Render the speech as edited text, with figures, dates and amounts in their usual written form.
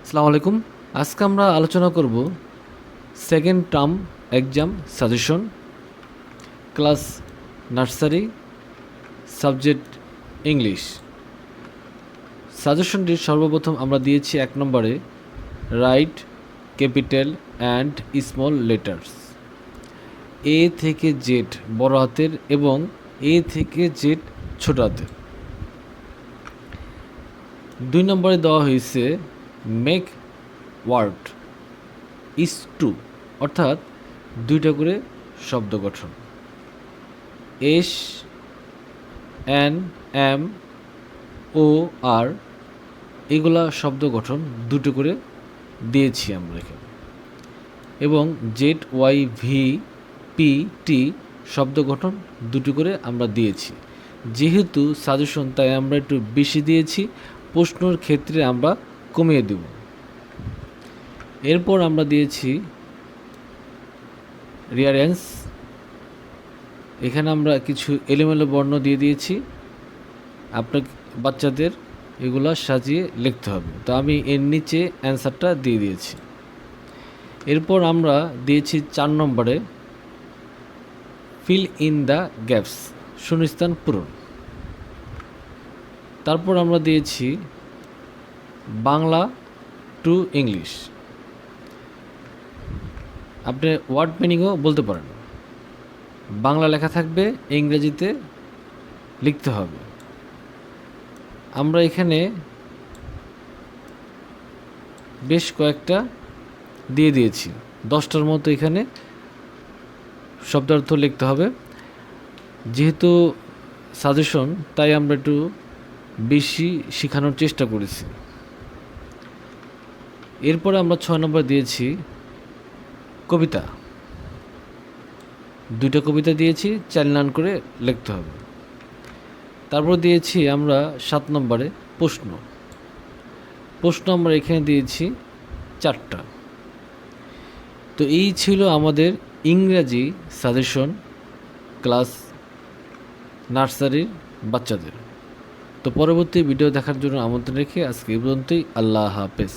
আসসালামু আলাইকুম। আজকে আমরা আলোচনা করব second term exam suggestion, class nursery, subject English. সাজেশনটির সর্বপ্রথম আমরা দিয়েছি 1 নম্বরে write capital and small letters, A থেকে জেড বড় হাতের এবং এ থেকে জেড ছোট হাতের। 2 নম্বরে দেওয়া হয়েছে মেক ওয়ার্ড ইস টু, অর্থাৎ 2টা করে শব্দ গঠন। এস, এন, এম, ও, আর এগুলা শব্দ গঠন 2টো করে দিয়েছি আমরা এখানে, এবং জেড, ওয়াই, ভি, পি, টি শব্দ গঠন 2টো করে আমরা দিয়েছি। যেহেতু সাজেশন তাই আমরা একটু বেশি দিয়েছি, প্রশ্নর ক্ষেত্রে আমরা কমিয়ে দেব। এরপর আমরা দিয়েছি রিয়ারেন্স, এখানে আমরা কিছু এলোমেলো বর্ণ দিয়ে দিয়েছি, আপনার বাচ্চাদের এগুলো সাজিয়ে লিখতে হবে। তো আমি এর নিচে অ্যান্সারটা দিয়ে দিয়েছি। এরপর আমরা দিয়েছি 4 নম্বরে ফিল ইন দ্য গ্যাপস, শূন্যস্থান পূরণ। তারপর আমরা দিয়েছি বাংলা টু ইংলিশ, আপনি ওয়ার্ড মিনিংও বলতে পারেন। বাংলা লেখা থাকবে, ইংরেজিতে লিখতে হবে। আমরা এখানে বেশ কয়েকটা দিয়ে দিয়েছি, 10টার মতো এখানে শব্দার্থ লিখতে হবে। যেহেতু সাজেশন তাই আমরা একটু বেশি শেখানোর চেষ্টা করেছি। এরপরে আমরা 6 নম্বর দিয়েছি কবিতা, 2টা কবিতা দিয়েছি, 4 লাইন করে লিখতে হবে। তারপর দিয়েছি আমরা 7 নম্বরে প্রশ্ন, আমরা এখানে দিয়েছি 4টা। তো এই ছিল আমাদের ইংরাজি সাজেশন ক্লাস নার্সারির বাচ্চাদের। তো পরবর্তী ভিডিও দেখার জন্য আমন্ত্রণ রেখে আজকে এই পর্যন্তই। আল্লাহ হাফেজ।